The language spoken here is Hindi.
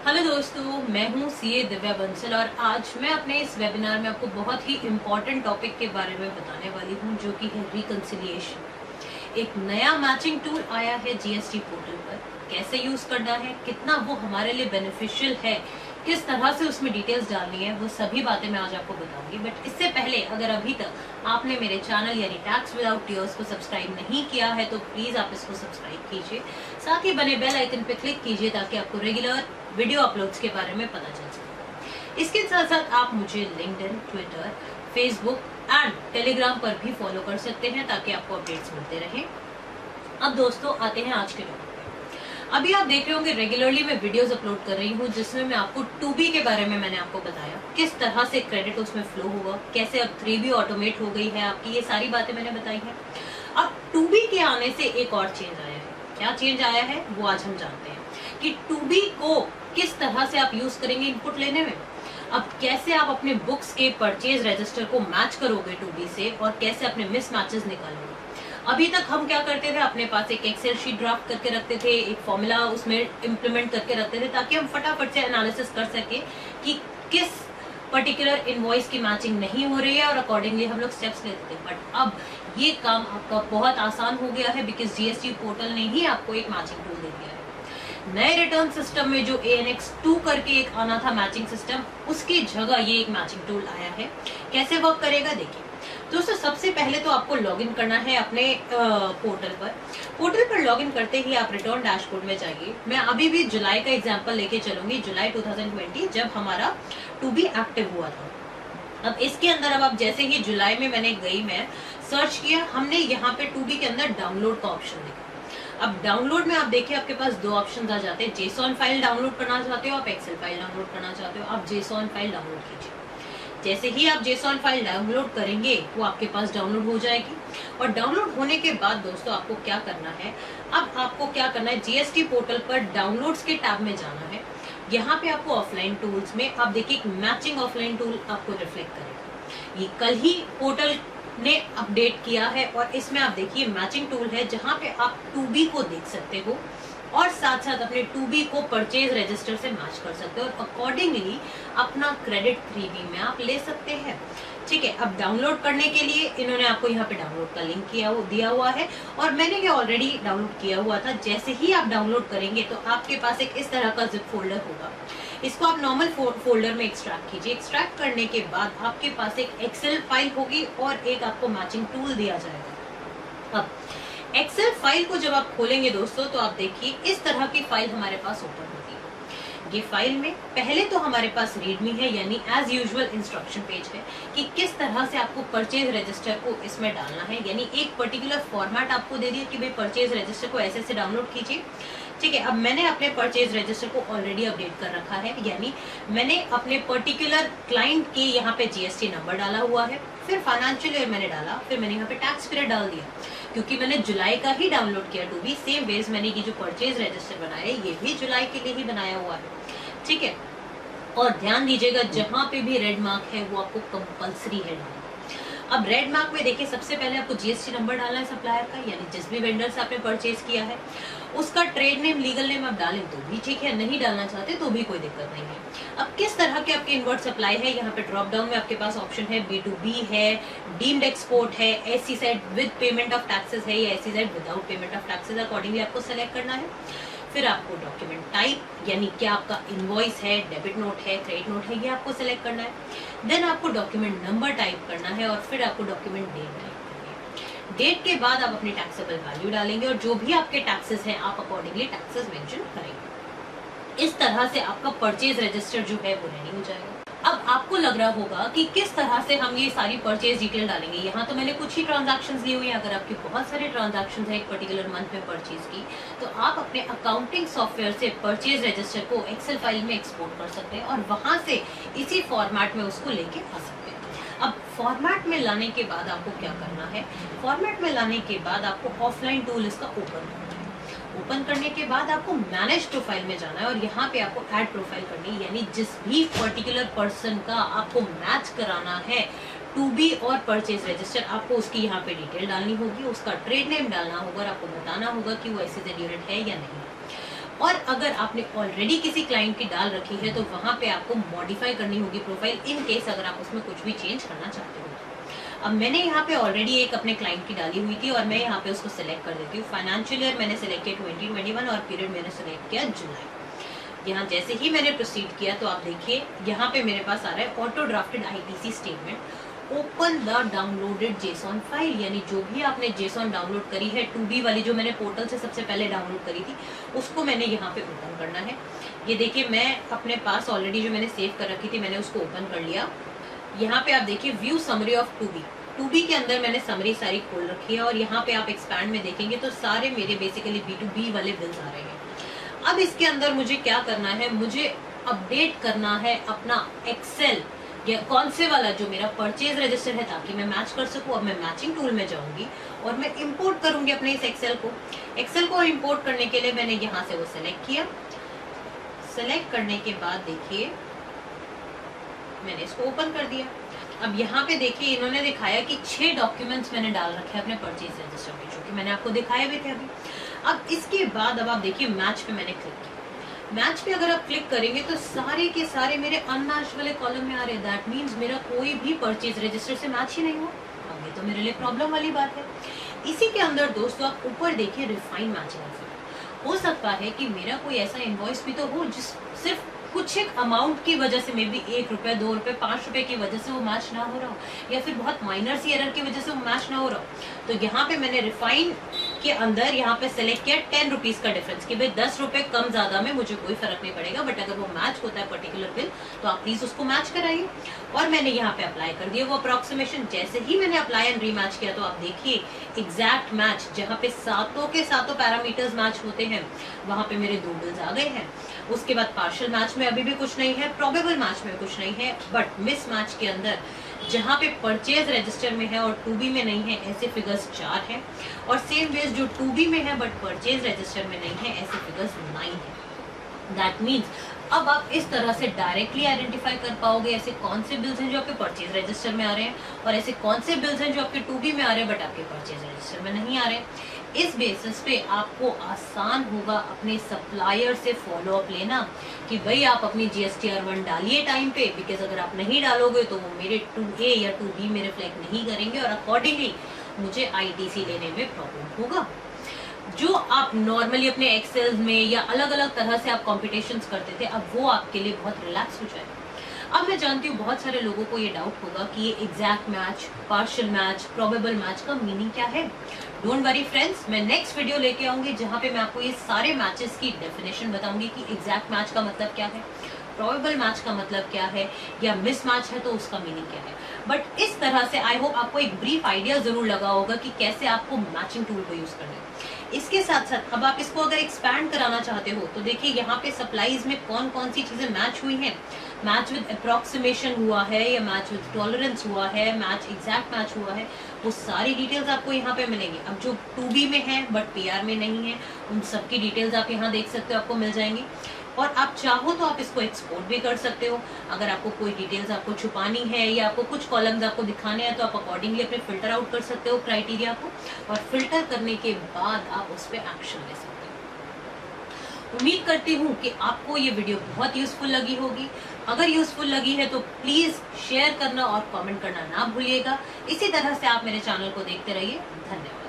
हेलो दोस्तों, मैं हूँ सीए दिव्या बंसल और आज मैं अपने इस वेबिनार में आपको बहुत ही इम्पोर्टेंट टॉपिक के बारे में बताने वाली हूँ, जो कि है रिकंसिलिएशन। एक नया मैचिंग टूल आया है जीएसटी पोर्टल पर। कैसे यूज करना है, कितना वो हमारे लिए बेनिफिशियल है, किस तरह से उसमें डिटेल्स डालनी है, वो सभी बातें मैं आज आपको बताऊंगी। बट इससे पहले अगर अभी तक आपने मेरे चैनल यानी टैक्स विदाउट टीयर्स को सब्सक्राइब नहीं किया है तो प्लीज आप इसको सब्सक्राइब कीजिए। साथ ही बने बेल आइकन पे क्लिक कीजिए ताकि आपको रेगुलर वीडियो अपलोड्स के बारे में पता चल सके। इसके साथ साथ आप मुझे LinkedIn, Twitter, Facebook and Telegram पर भी फॉलो कर सकते हैं ताकि आपको अपडेट्स मिलते रहें। अब दोस्तों आते हैं आज के टॉपिक पे। अभी आप देख रहे होंगे रेगुलरली मैं वीडियोस अपलोड कर रही हूँ जिसमें मैं आपको 2B के बारे में मैंने आपको बताया, किस तरह से क्रेडिट उसमें फ्लो होगा, कैसे अब 3B ऑटोमेट हो गई है आपकी, ये सारी बातें मैंने बताई है। अब 2B के आने से एक और चेंज आया है। क्या चेंज आया है वो आज हम जानते हैं कि 2B को किस तरह से आप यूज करेंगे इनपुट लेने में। अब कैसे आप अपने बुक्स के परचेज रजिस्टर को मैच करोगे 2B से और कैसे अपने मिसमैचेस निकालोगे। अभी तक हम क्या करते थे, अपने पास एक एक्सेल शीट ड्राफ्ट करके रखते थे, एक फॉर्मूला उसमें इम्प्लीमेंट करके रखते थे ताकि हम फटाफट से एनालिसिस कर सके कि किस पर्टिकुलर इनवॉइस की मैचिंग नहीं हो रही है और अकॉर्डिंगली हम लोग स्टेप्स लेते थे। बट अब ये काम आपका बहुत आसान हो गया है बिकॉज जीएसटी पोर्टल ने ही आपको एक मैचिंग टूल दे दिया है। नए रिटर्न सिस्टम में जो ANX2 करके एक आना था मैचिंग सिस्टम, उसकी जगह ये एक मैचिंग टूल आया है। कैसे वर्क करेगा देखिए दोस्तों। सबसे पहले तो आपको लॉगिन करना है अपने पोर्टल पर लॉगिन करते ही आप रिटर्न डैशबोर्ड में जाइए। मैं अभी भी जुलाई का एग्जांपल लेके चलूंगी, जुलाई 2020 जब हमारा 2B एक्टिव हुआ था। अब इसके अंदर अब आप जैसे ही जुलाई में मैं सर्च किया, हमने यहाँ पे 2B के अंदर डाउनलोड का ऑप्शन देखा। अब डाउनलोड में आप देखिए आपके पास दो ऑप्शन आ जाते हैं। जेसॉन फाइल डाउनलोड करना चाहते हो, आप एक्सेल फाइल डाउनलोड करना चाहते हो, आप जेसॉन फाइल डाउनलोड कीजिए। जैसे ही आप जेसॉन फाइल डाउनलोड करेंगे वो आपके पास डाउनलोड हो जाएगी। और डाउनलोड होने के बाद दोस्तों आपको क्या करना है, अब आपको क्या करना है, जीएसटी पोर्टल पर डाउनलोड्स के टैब में जाना है। यहाँ पे आपको ऑफलाइन टूल्स में आप देखिए एक मैचिंग ऑफलाइन टूल आपको रिफ्लेक्ट करेगा। ये कल ही पोर्टल ने अपडेट किया है और इसमें आप देखिए मैचिंग टूल है जहां पे आप 2B को देख सकते हो और साथ साथ अपने 2B को परचेज रजिस्टर से मैच कर सकते हो और अकॉर्डिंगली अपना क्रेडिट 3B में आप ले सकते हैं। ठीक है, अब डाउनलोड करने के लिए इन्होंने आपको यहाँ पे डाउनलोड का लिंक दिया हुआ है और मैंने ये ऑलरेडी डाउनलोड किया हुआ था। जैसे ही आप डाउनलोड करेंगे तो आपके पास एक इस तरह का जिप फोल्डर होगा। इसको आप नॉर्मल फोल्डर में एक्सट्रैक्ट कीजिए। एक्सट्रैक्ट करने के बाद आपके पास एक एक्सेल फाइल होगी और एक आपको मैचिंग टूल दिया जाएगा। अब एक्सेल फाइल को जब आप खोलेंगे दोस्तों तो आप देखिए इस तरह की फाइल हमारे पास ओपन होती है। ये फाइल में पहले तो हमारे पास रीडमी है यानी एज यूजुअल इंस्ट्रक्शन पेज है कि किस तरह से आपको परचेज रजिस्टर को इसमें डालना है, यानी एक पर्टिकुलर फॉर्मेट आपको दे दिया कि भाई परचेज रजिस्टर को ऐसे से डाउनलोड कीजिए। ठीक है, अब मैंने अपने परचेज रजिस्टर को ऑलरेडी अपडेट कर रखा है, यानी मैंने अपने पर्टिकुलर क्लाइंट के यहाँ पे जीएसटी नंबर डाला हुआ है, फिर फाइनेंशियल ईयर मैंने डाला, फिर मैंने यहाँ पे टैक्स पीरियड डाल दिया क्योंकि मैंने जुलाई का ही डाउनलोड किया 2B। सेम वेज मैंने ये जो परचेज रजिस्टर बनाया है ये भी जुलाई के लिए ही बनाया हुआ है। ठीक है, और ध्यान दीजिएगा जहां पे भी रेड मार्क है वो आपको कंपलसरी है डालना। अब रेड मार्क में देखिए सबसे पहले आपको जीएसटी नंबर डालना है सप्लायर का, यानी जिस भी वेंडर से आपने परचेज किया है उसका ट्रेड नेम, लीगल नेम आप डालें तो भी ठीक है, नहीं डालना चाहते तो भी कोई दिक्कत नहीं है। अब किस तरह के आपके इनवर्ट सप्लाई है, यहाँ पे ड्रॉप डाउन में आपके पास ऑप्शन है B2B है, डीम्ड एक्सपोर्ट है, SEZ with payment of taxes है या SEZ without payment of taxes, accordingly आपको सेलेक्ट करना है। फिर आपको डॉक्यूमेंट टाइप यानी क्या आपका इनवॉइस है, डेबिट नोट है, क्रेडिट नोट है, ये आपको सेलेक्ट करना है। देन आपको डॉक्यूमेंट नंबर टाइप करना है और फिर आपको डॉक्यूमेंट डेट टाइप करनी है। डेट के बाद आप अपनी टैक्सेबल वैल्यू डालेंगे और जो भी आपके टैक्सेस हैं आप अकॉर्डिंगली टैक्सेस मेंशन करेंगे। इस तरह से आपका परचेज रजिस्टर जो है वो रेडी हो जाएगा। अब आपको लग रहा होगा कि किस तरह से हम ये सारी परचेज डिटेल डालेंगे। यहाँ तो मैंने कुछ ही ट्रांजैक्शंस दी हुई है, अगर आपकी बहुत सारे ट्रांजैक्शंस है एक पर्टिकुलर मंथ में परचेज की तो आप अपने अकाउंटिंग सॉफ्टवेयर से परचेज रजिस्टर को एक्सेल फाइल में एक्सपोर्ट कर सकते हैं और वहां से इसी फॉर्मेट में उसको लेके आ सकते हैं। अब फॉर्मेट में लाने के बाद आपको क्या करना है, फॉर्मेट में लाने के बाद आपको ऑफलाइन टूल इसका ओपन करना है। ओपन करने के बाद आपको मैनेज प्रोफाइल में जाना है और यहाँ पे आपको ऐड प्रोफाइल करनी है, यानी जिस भी पर्टिकुलर पर्सन का आपको मैच कराना है 2B और परचेज रजिस्टर, आपको उसकी यहाँ पे डिटेल डालनी होगी, उसका ट्रेड नेम डालना होगा और आपको बताना होगा कि वो SEZ यूनिट है या नहीं। और अगर आपने ऑलरेडी किसी क्लाइंट की डाल रखी है तो वहां पे आपको मॉडिफाई करनी होगी प्रोफाइल, इन केस अगर आप उसमें कुछ भी चेंज करना चाहते हो। अब मैंने यहाँ पे ऑलरेडी एक अपने क्लाइंट की डाली हुई थी और मैं यहाँ पे उसको सिलेक्ट कर देती हूँ। फाइनेंशियल ईयर मैंने सिलेक्ट किया 2021 और पीरियड मैंने सिलेक्ट किया जुलाई। यहाँ जैसे ही मैंने प्रोसीड किया तो आप देखिए यहाँ पे मेरे पास आ रहा है auto drafted ITC statement, open the downloaded JSON file, यानी जो भी आपने जेसॉन डाउनलोड करी है 2B वाली जो मैंने पोर्टल से सबसे पहले डाउनलोड करी थी उसको मैंने यहाँ पे ओपन करना है। ये देखिए मैं अपने पास ऑलरेडी जो मैंने सेव कर रखी थी मैंने उसको ओपन कर लिया। यहाँ पे आप देखिए व्यू समरी ऑफ 2B के अंदर मैंने समरी सारी खोल रखी है और यहाँ पे आप एक्सपैंड में देखेंगे तो सारे मेरे बेसिकली B2B वाले बिल्स आ रहे हैं। अब इसके अंदर मुझे क्या करना है, मुझे अपडेट करना है अपना एक्सेल या कौन से वाला जो मेरा परचेज रजिस्टर है ताकि मैं मैच कर सकूं। अब मैं मैचिंग टूल में जाऊंगी और मैं इंपोर्ट करूंगी अपने इस एक्सेल को इंपोर्ट करने के लिए मैंने यहाँ से वो सिलेक्ट किया। सिलेक्ट करने के बाद देखिए मैंने इसको ओपन कर दिया। अब यहाँ पे देखिए इन्होंने दिखाया कि 6 डॉक्यूमेंट्स मैंने डाल रखे हैं अपने परचेज रजिस्टर में, जो कि मैंने आपको दिखाए भी थे अभी। अब इसके बाद अब आप देखिए मैच पे मैंने क्लिक किया। मैच पे अगर आप क्लिक करेंगे तो सारे के सारे मेरे अनमैच्ड वाले कॉलम में आ रहे हैं। दैट मीन्स मेरा कोई भी परचेज रजिस्टर से मैच ही नहीं हुआ। अब ये तो मेरे लिए प्रॉब्लम वाली बात है। इसी के अंदर दोस्तों आप ऊपर देखिए रिफाइन मैचिंग। हो सकता है कि मेरा कोई ऐसा इनवॉइस भी तो हो जिस सिर्फ कुछ एक अमाउंट की वजह से, मे बी 1 रुपए 2 रुपए 5 रुपए की वजह से वो मैच ना हो रहा हो, या फिर बहुत माइनर सी एरर की वजह से वो मैच ना हो रहा हो। तो यहाँ पे मैंने रिफाइन के अंदर यहाँ पे सेलेक्ट किया 10 रुपीज का डिफरेंस कि भाई 10 रुपए कम ज्यादा में मुझे कोई फर्क नहीं पड़ेगा, बट अगर वो मैच होता है पर्टिकुलर बिल तो आप प्लीज उसको मैच कराइए। और मैंने यहाँ पे अप्लाई कर दिया वो अप्रोक्सीमेशन। जैसे ही मैंने अप्लाई एंड रीमैच किया तो आप देखिए एग्जैक्ट मैच, जहाँ पे सातों के सातों पैरामीटर्स मैच होते हैं वहां पे मेरे 2 बिल्स आ गए हैं। उसके बाद पार्शियल मैच में अभी भी कुछ नहीं है, प्रोबेबल मैच में कुछ नहीं है, बट मिस मैच के अंदर जहाँ पे परचेज रजिस्टर में है और 2B में नहीं है ऐसे फिगर्स 4 हैं, और सेम वेज जो 2B में है बट परचेज रजिस्टर में नहीं है ऐसे फिगर्स 9 है। दैट मीन्स अब आप इस तरह से डायरेक्टली आइडेंटिफाई कर पाओगे ऐसे कौन से बिल्स हैं जो आपके परचेज रजिस्टर में आ रहे हैं और ऐसे कौन से बिल्स हैं जो आपके 2B में आ रहे हैं बट आपके परचेज रजिस्टर में नहीं आ रहे। इस बेसिस पे आपको आसान होगा अपने सप्लायर से फॉलो अप लेना कि भाई आप अपनी GSTR1 डालिए टाइम पे, बिकॉज अगर आप नहीं डालोगे तो वो मेरे 2A या 2B में रिफ्लेक्ट नहीं करेंगे और अकॉर्डिंगली मुझे ITC लेने में प्रॉब्लम होगा। जो आप नॉर्मली अपने एक्सेल में या अलग अलग तरह से आप कॉम्पिटिशन्स करते थे अब वो आपके लिए बहुत रिलैक्स हो जाएगा। अब मैं जानती हूँ बहुत सारे लोगों को ये डाउट होगा कि ये exact match, partial match, probable match का मीनिंग क्या है। डोंट वरी फ्रेंड्स, मैं नेक्स्ट वीडियो लेके आऊंगी जहाँ पे मैं आपको ये सारे मैचेस की डेफिनेशन बताऊंगी कि एग्जैक्ट मैच का मतलब क्या है, प्रोबेबल मैच का मतलब क्या है, या मिस मैच है तो उसका मीनिंग क्या है। बट इस तरह से आई होप आपको एक ब्रीफ आइडिया जरूर लगा होगा कि कैसे आपको मैचिंग टूल को यूज करना है। इसके साथ साथ अब आप इसको अगर एक्सपैंड कराना चाहते हो तो देखिए यहाँ पे सप्लाईज में कौन कौन सी चीजें मैच हुई हैं। मैच विद अप्रोक्सीमेशन हुआ है या मैच विद टॉलरेंस हुआ है, मैच एग्जैक्ट मैच हुआ है, वो सारी डिटेल्स आपको यहाँ पे मिलेंगी। अब जो 2B में है बट PR में नहीं है उन सबकी डिटेल्स आप यहाँ देख सकते हो, आपको मिल जाएंगी। और आप चाहो तो आप इसको एक्सपोर्ट भी कर सकते हो। अगर आपको कोई डिटेल्स आपको छुपानी है या आपको कुछ कॉलम्स आपको दिखाने हैं तो आप अकॉर्डिंगली अपने फिल्टर आउट कर सकते हो क्राइटेरिया को, और फिल्टर करने के बाद आप उस पर एक्शन ले सकते हो। उम्मीद करती हूँ कि आपको ये वीडियो बहुत यूजफुल लगी होगी। अगर यूजफुल लगी है तो प्लीज शेयर करना और कमेंट करना ना भूलिएगा। इसी तरह से आप मेरे चैनल को देखते रहिए। धन्यवाद।